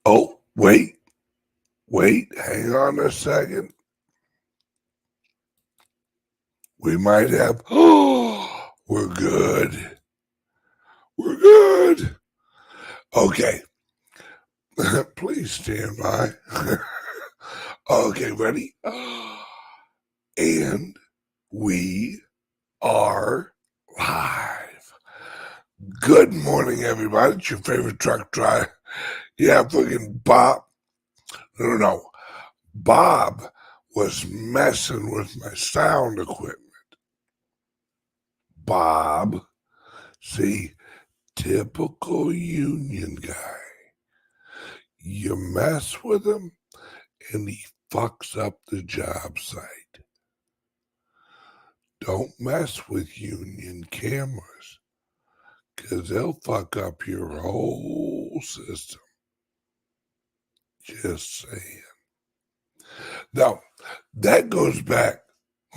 Oh, wait, hang on a second. We might have, oh, we're good. We're good. Okay, please stand by. Okay, ready? And we are live. Good morning, everybody. It's your favorite truck driver. Yeah, fucking Bob. No. Bob was messing with my sound equipment. Bob, see, typical union guy. You mess with him and he fucks up the job site. Don't mess with union cameras because they'll fuck up your whole system. Just saying. Now, that goes back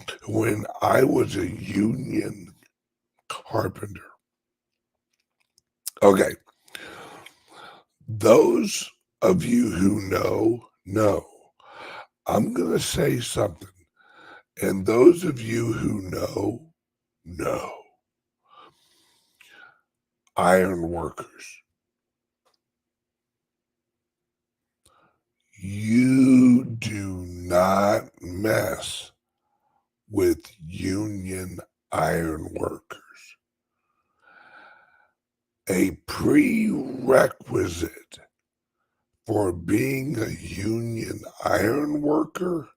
to when I was a union carpenter. Okay. Those of you who know. I'm going to say something. And those of you who know. Iron workers. You do not mess with union iron workers. A prerequisite for being a union iron worker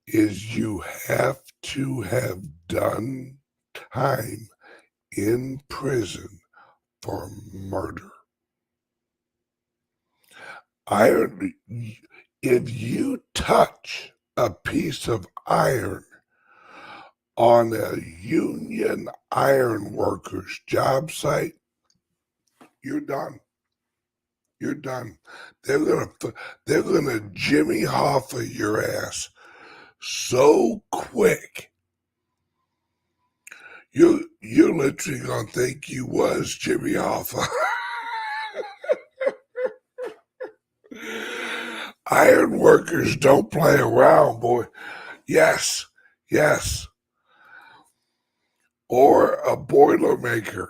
is you have to have done time in prison for murder. Iron, if you touch a piece of iron on a union iron worker's job site, you're done. You're done. They're gonna Jimmy Hoffa your ass so quick. You're literally gonna think you was Jimmy Hoffa. Iron workers don't play around, boy. Yes. Or a Boilermaker.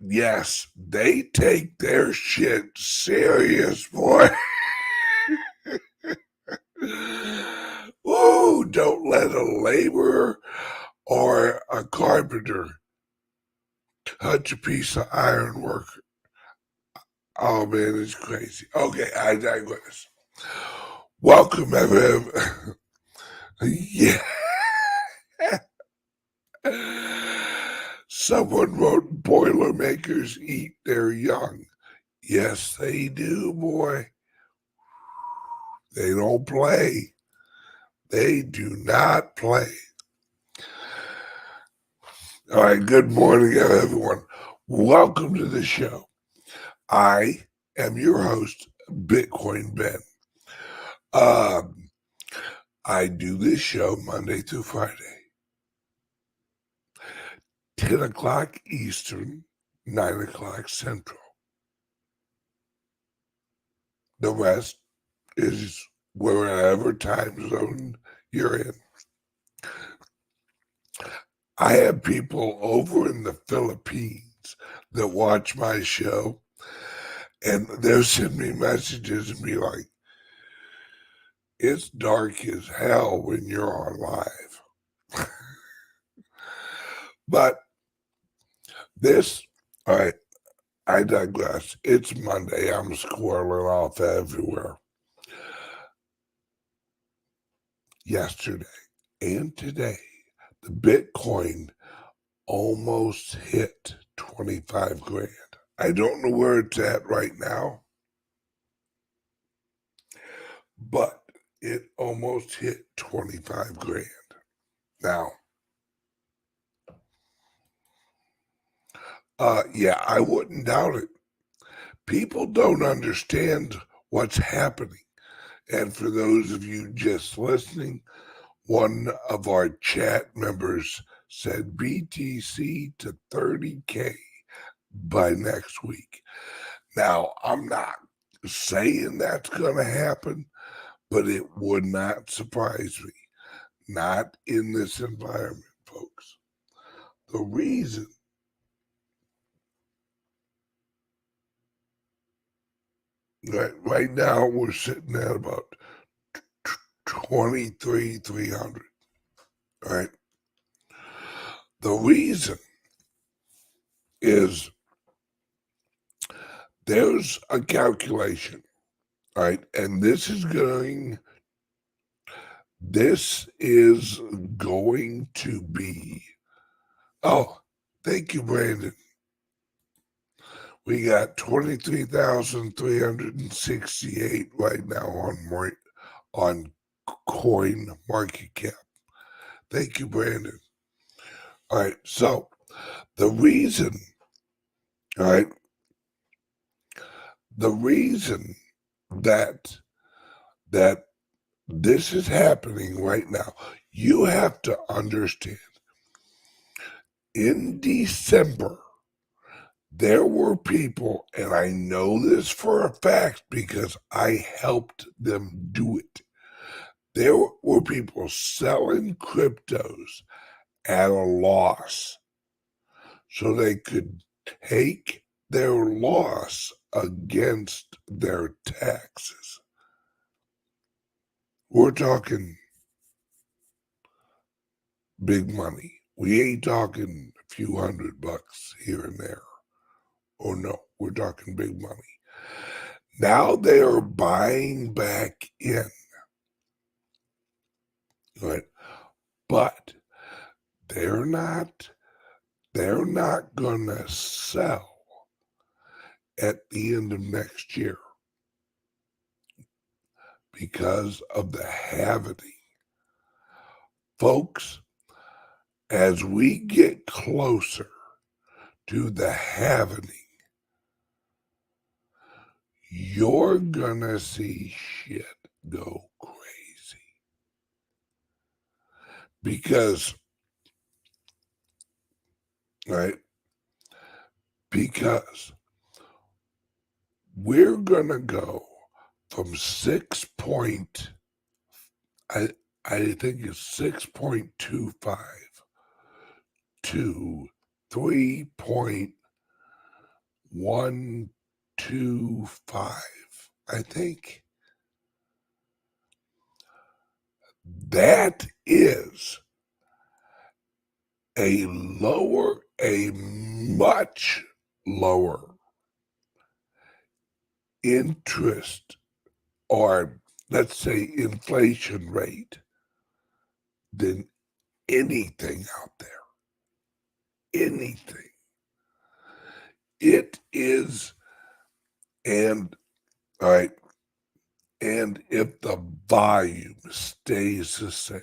Yes, they take their shit serious, boy. Ooh, don't let a laborer or a carpenter touch a piece of iron work. Oh man, it's crazy. Okay, I digress. Welcome, everyone. Yeah. Someone wrote Boilermakers eat their young. Yes, they do, boy. They don't play. They do not play. All right, good morning, everyone. Welcome to the show. I am your host, Bitcoin Ben. I do this show Monday through Friday, 10 o'clock Eastern, 9 o'clock Central. The rest is wherever time zone you're in. I have people over in the Philippines that watch my show, and they'll send me messages and be like, it's dark as hell when you're on live. But this, all right, I digress. It's Monday. I'm squirreling off everywhere. Yesterday and today, the Bitcoin almost hit 25 grand. I don't know where it's at right now, but it almost hit 25 grand. Now, yeah, I wouldn't doubt it. People don't understand what's happening. And for those of you just listening, one of our chat members said BTC to 30K by next week. Now, I'm not saying that's going to happen, but it would not surprise me. Not in this environment, folks. The reason right now we're sitting at about 23,300. Right. The reason is there's a calculation, right? And this is going to be, oh, thank you, Brandon. We got 23,368 right now on Coin Market Cap. Thank you, Brandon. All right, so the reason, all right, the reason that this is happening right now, you have to understand. In December, there were people, and I know this for a fact because I helped them do it. There were people selling cryptos at a loss so they could take their loss against their taxes. We're talking big money. We ain't talking a few $100 here and there. Oh no, we're talking big money. Now they are buying back in, right? But they're not gonna sell at the end of next year because of the halving. Folks, as we get closer to the halving, you're gonna see shit go crazy. Because, right? Because we're gonna go from I think it's 6.25 to 3.125. I think that is a much lower interest, or let's say inflation rate, than anything out there. Anything. It is, and all right, and if the volume stays the same,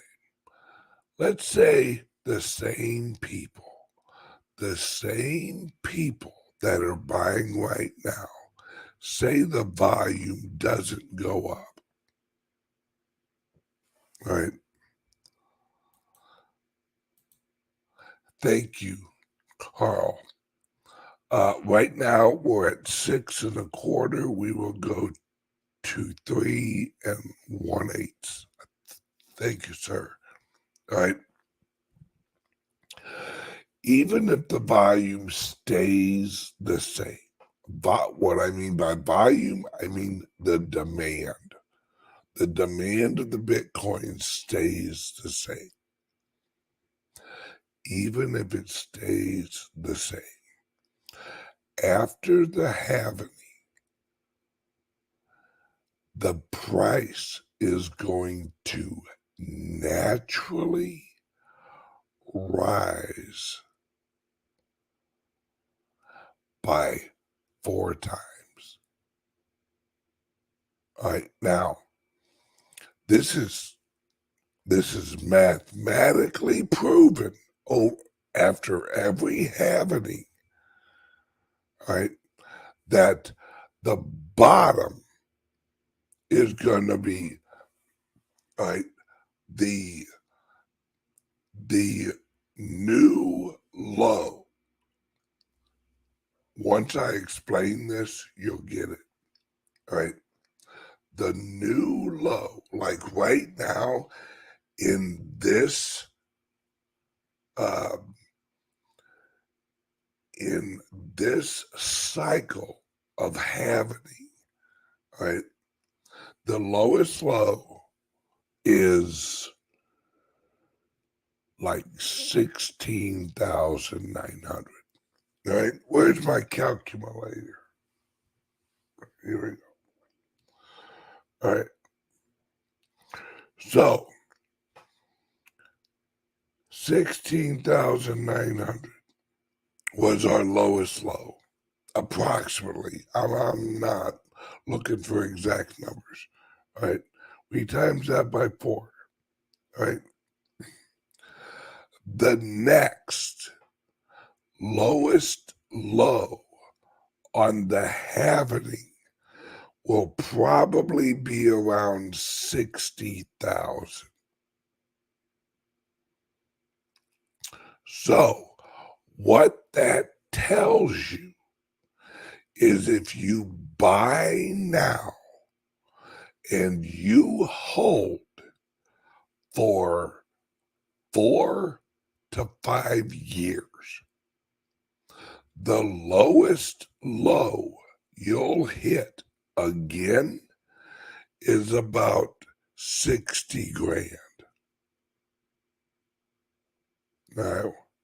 let's say the same people that are buying right now, say the volume doesn't go up, right? Thank you, Carl. Right now we're at 6.25. We will go to 3 1/8. Thank you, sir. All right. Even if the volume stays the same, what I mean by volume, I mean the demand. The demand of the Bitcoin stays the same. Even if it stays the same. After the halving, the price is going to naturally rise by 4 times. All right, now this is mathematically proven. After every halving, right, that the bottom is going to be, right, the new low. Once I explain this, you'll get it. right? The new low, like right now in this uh, cycle of happening, right? The lowest low is like 16,900. Right? Where's my calculator? Here we go. All right. So 16,900 was our lowest low, approximately. I'm not looking for exact numbers. All right. We times that by 4. All right. The next lowest low on the happening will probably be around 60,000. So, what that tells you is if you buy now and you hold for 4 to 5 years, the lowest low you'll hit again is about 60 grand.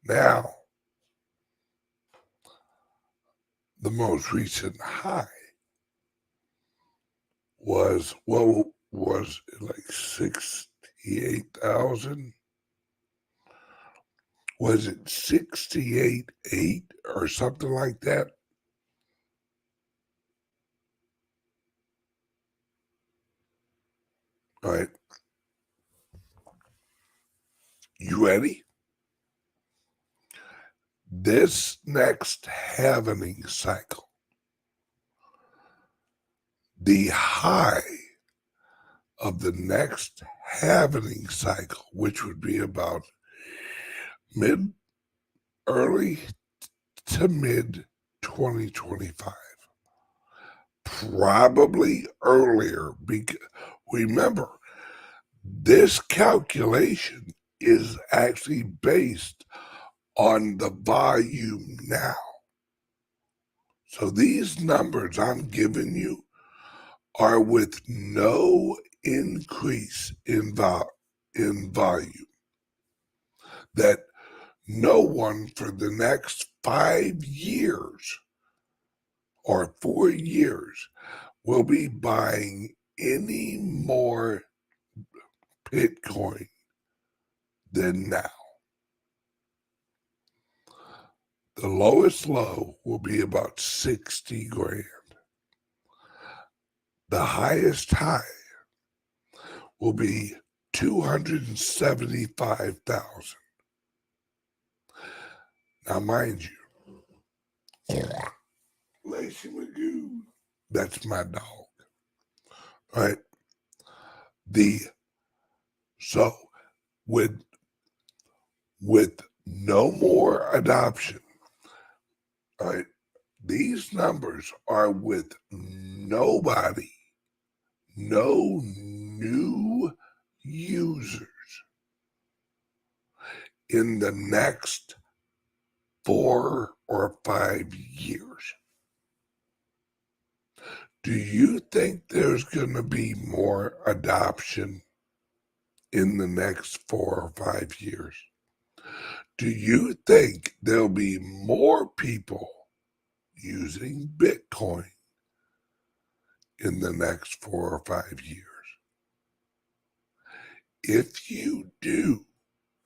Now, the most recent high was, what was it, like 68,000? Was it 68.8 or something like that? All right. You ready? This next halvening cycle, the high of the next halvening cycle, which would be about early to mid 2025, probably earlier. Because remember, this calculation is actually based on the volume now. So these numbers I'm giving you are with no increase in volume. That no one for the next 5 years or 4 years will be buying any more Bitcoin than now. The lowest low will be about 60 grand. The highest high will be 275,000. Now, mind you, Lacey Magoo, that's my dog, right? So with no more adoption, right? These numbers are with nobody, no new users in the next 4 or 5 years. Do you think there's going to be more adoption in the next 4 or 5 years? Do you think there'll be more people using Bitcoin in the next 4 or 5 years? If you do,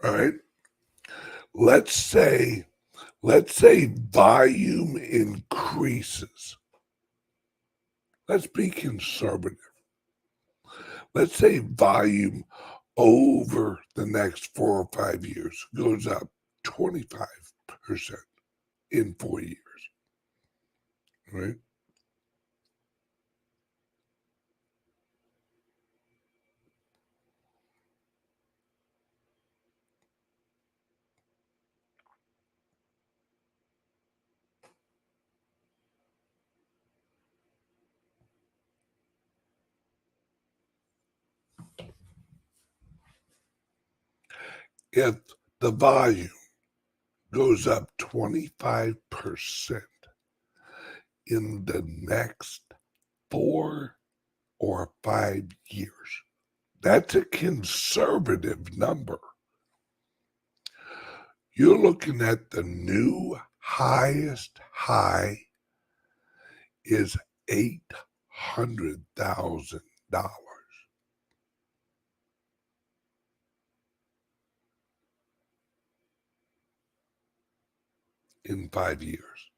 all right, let's say volume increases. Let's be conservative. Let's say volume over the next 4 or 5 years goes up 25% in 4 years, right? if the volume goes up 25% in the next 4 or 5 years, that's a conservative number. You're looking at the new highest high is $800,000 in 5 years.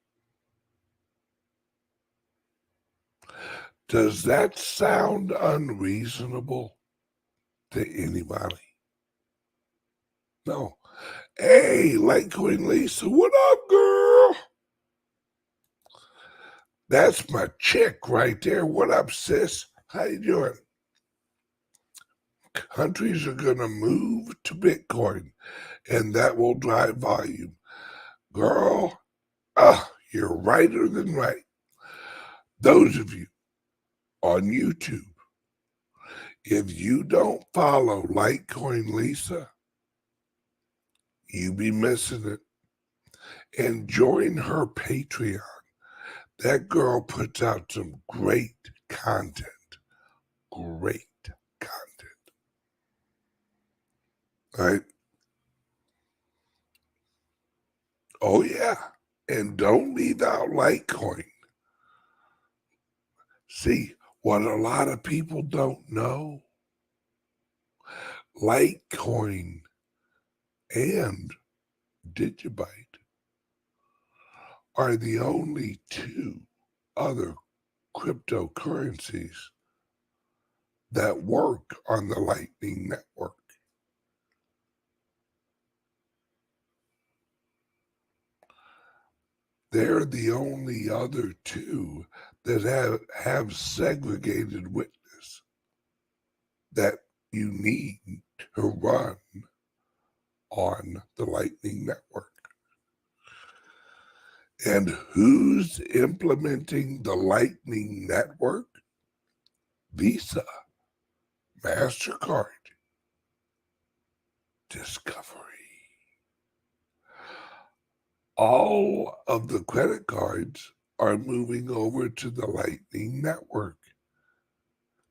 Does that sound unreasonable to anybody? No. Hey, Litecoin Lisa, what up, girl? That's my chick right there. What up, sis? How you doing? Countries are going to move to Bitcoin, and that will drive volume. Girl, you're righter than right. Those of you on YouTube, if you don't follow Litecoin Lisa, you be missing it. And join her Patreon. That girl puts out some great content. Great content. Right? Oh, yeah. And don't leave out Litecoin. See, what a lot of people don't know, Litecoin and Digibyte are the only two other cryptocurrencies that work on the Lightning Network. They're the only other two that have segregated witness that you need to run on the Lightning Network. And who's implementing the Lightning Network? Visa, MasterCard, Discovery. All of the credit cards are moving over to the Lightning Network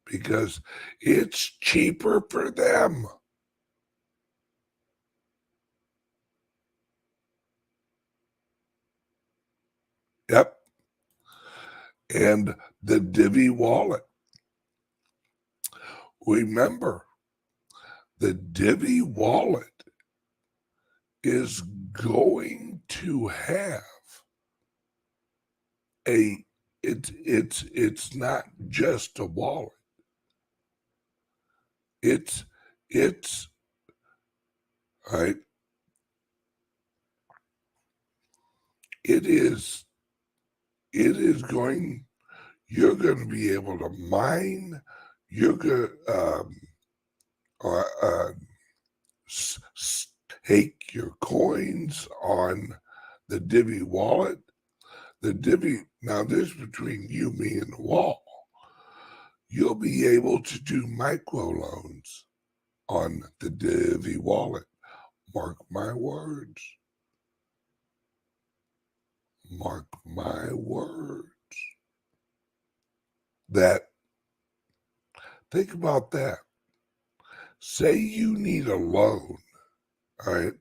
because it's cheaper for them. Yep. And the Divi wallet. Remember, the Divi wallet is going to have it's not just a wallet. It's right. It is going, you're going to be able to mine, you're going to stake your coins on the Divi wallet. The Divi, now this is between you, me, and the wall. You'll be able to do microloans on the Divi wallet. Mark my words. Mark my words. That, think about that. Say you need a loan, all right?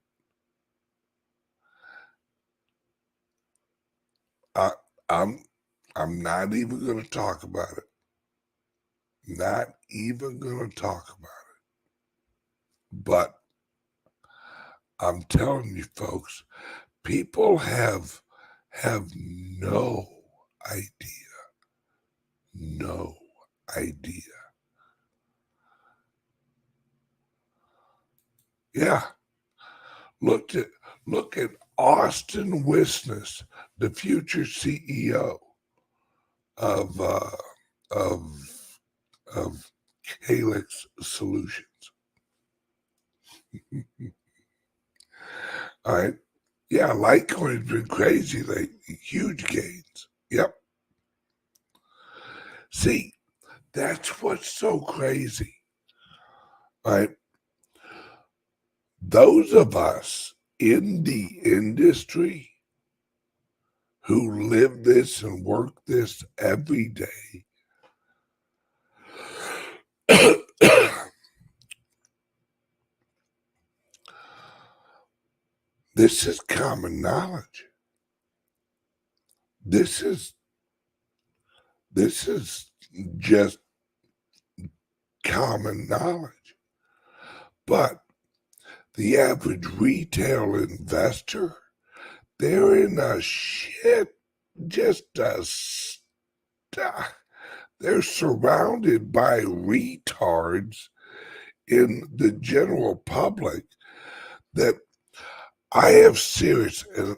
I'm not even going to talk about it. Not even going to talk about it. But I'm telling you, folks, people have no idea. No idea. Yeah. Look at Austin Wisness, the future CEO of CALIX Solutions. All right. Yeah, Litecoin's been crazy lately. Huge gains. Yep. See, that's what's so crazy. All right. those of us in the industry who live this and work this every day, this is common knowledge. This is just common knowledge. But the average retail investor, they're in a shit, they're surrounded by retards in the general public that I have serious, and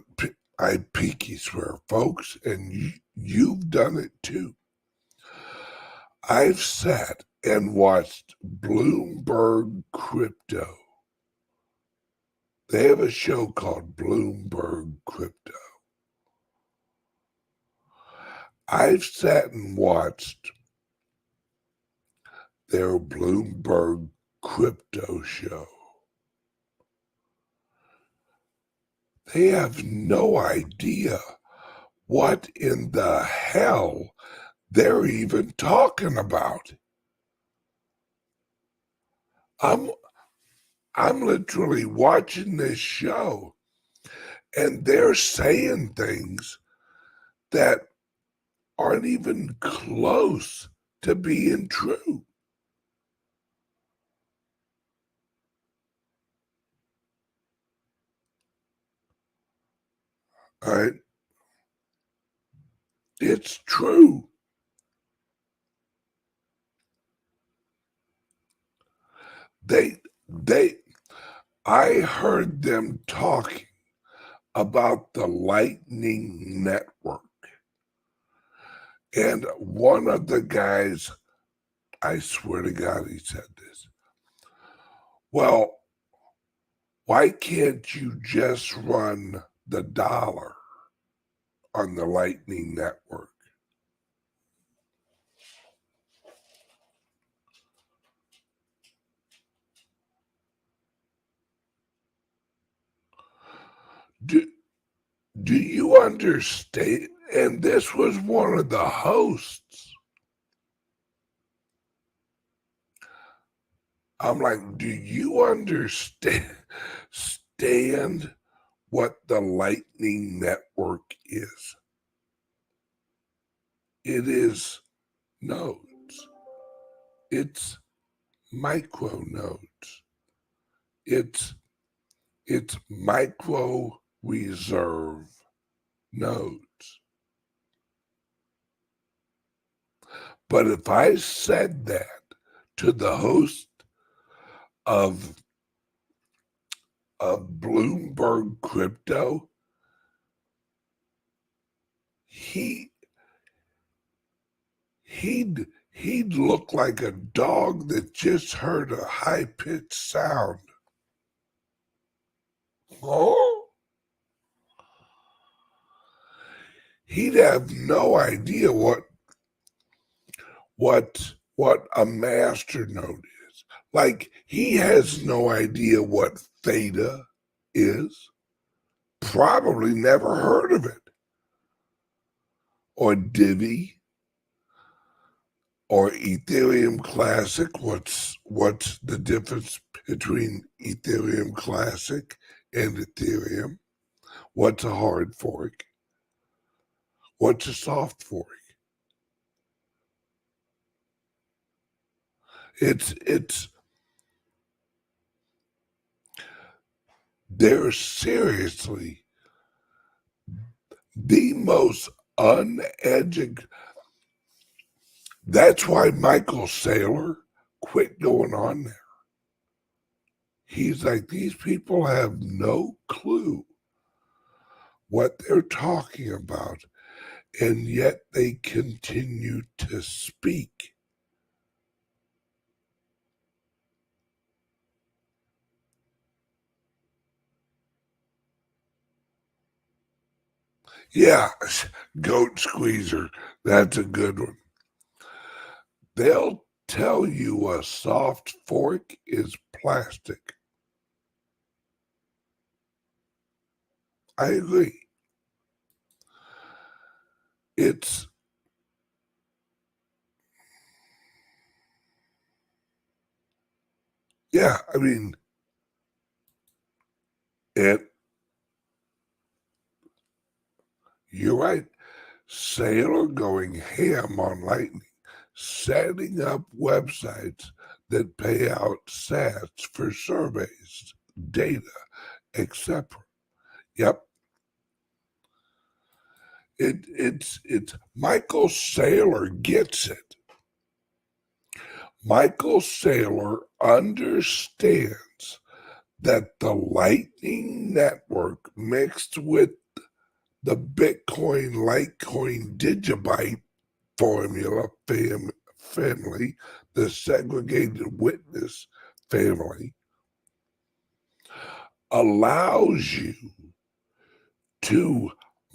I pinky swear, folks, and you've done it too. I've sat and watched Bloomberg Crypto. They have a show called Bloomberg Crypto. I've sat and watched their Bloomberg Crypto show. They have no idea what in the hell they're even talking about. I'm literally watching this show and they're saying things that aren't even close to being true. All right? It's true. I heard them talking about the Lightning Network. And one of the guys, I swear to God, he said this. Well, why can't you just run the dollar on the Lightning Network? Do you understand? And this was one of the hosts. I'm like, do you understand what the Lightning Network is? It is nodes. It's micro nodes. It's micro reserve nodes. But if I said that to the host of Bloomberg Crypto, he'd look like a dog that just heard a high-pitched sound. Oh, he'd have no idea what a master node is. Like, he has no idea what theta is. Probably never heard of it. Or Divi. Or Ethereum Classic. What's the difference between Ethereum Classic and Ethereum? What's a hard fork? What's a soft fork? They're seriously the most uneducated. That's why Michael Saylor quit going on there. He's like, these people have no clue what they're talking about, and yet they continue to speak. Yeah, goat squeezer. That's a good one. They'll tell you a soft fork is plastic. I agree. Yeah, I mean, you're right. Sailor going ham on Lightning, setting up websites that pay out sats for surveys, data, etc. Yep. It's Michael Saylor gets it. Michael Saylor understands that the Lightning Network mixed with the Bitcoin Litecoin Digibyte formula family, the segregated witness family, allows you to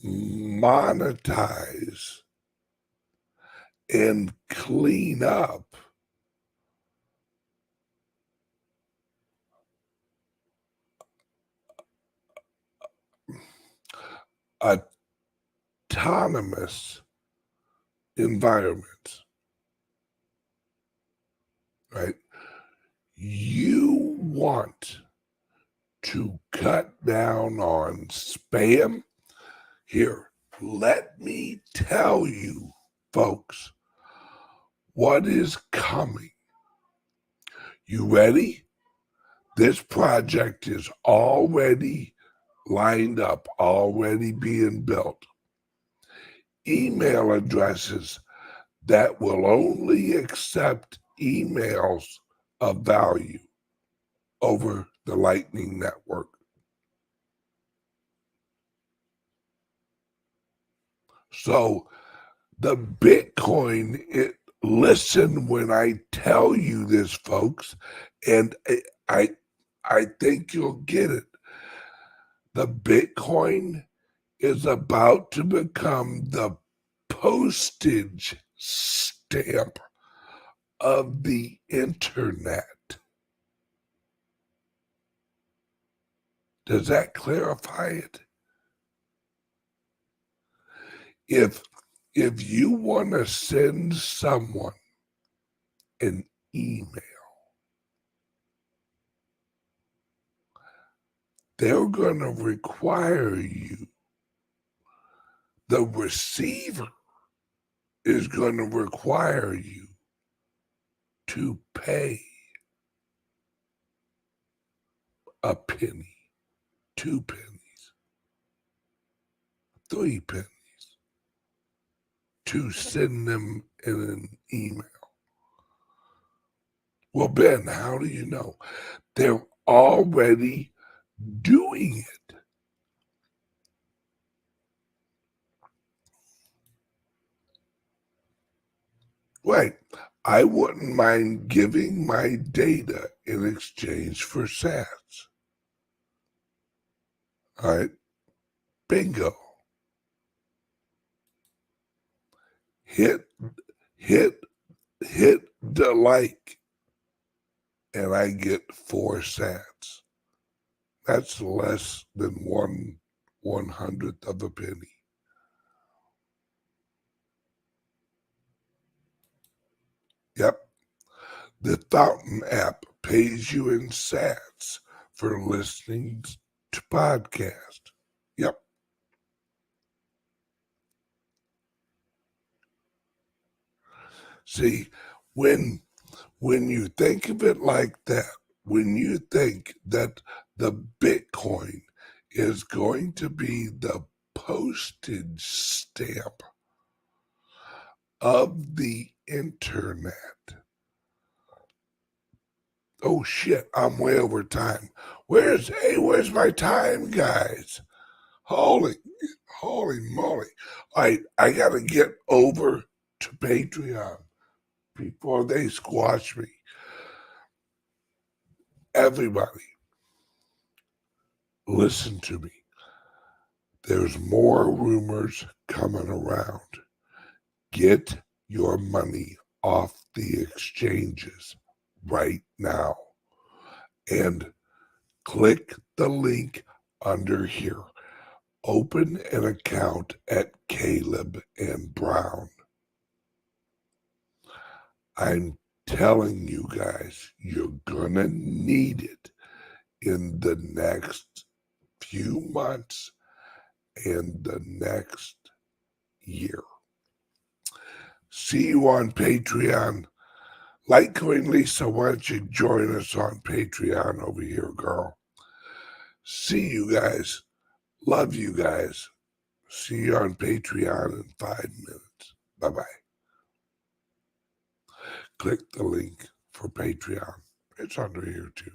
monetize and clean up autonomous environments, right? You want to cut down on spam? Here, let me tell you, folks, what is coming. You ready? This project is already lined up, already being built. Email addresses that will only accept emails of value over the Lightning Network. So the Bitcoin, listen when I tell you this, folks, and I think you'll get it. The Bitcoin is about to become the postage stamp of the internet. Does that clarify it? If you want to send someone an email, they're going to require you, the receiver is going to require you to pay a penny, 2 pennies, 3 pennies to send them in an email. Well, Ben, how do you know? They're already doing it. Right. I wouldn't mind giving my data in exchange for sats. All right. Bingo. Hit the like, and I get 4 sats. That's less than 1/100th of a penny. Yep. The Fountain app pays you in sats for listening to podcasts. Yep. See, when you think of it like that, when you think that the Bitcoin is going to be the postage stamp of the internet. Oh shit, I'm way over time. Where's my time, guys? Holy moly. I gotta get over to Patreon before they squash me. Everybody, listen to me. There's more rumors coming around. Get your money off the exchanges right now. And click the link under here. Open an account at Caleb and Brown. I'm telling you guys, you're gonna need it in the next few months and the next year. See you on Patreon. Litecoin Lisa, why don't you join us on Patreon over here, girl? See you guys. Love you guys. See you on Patreon in 5 minutes. Bye-bye. Click the link for Patreon. It's under here too.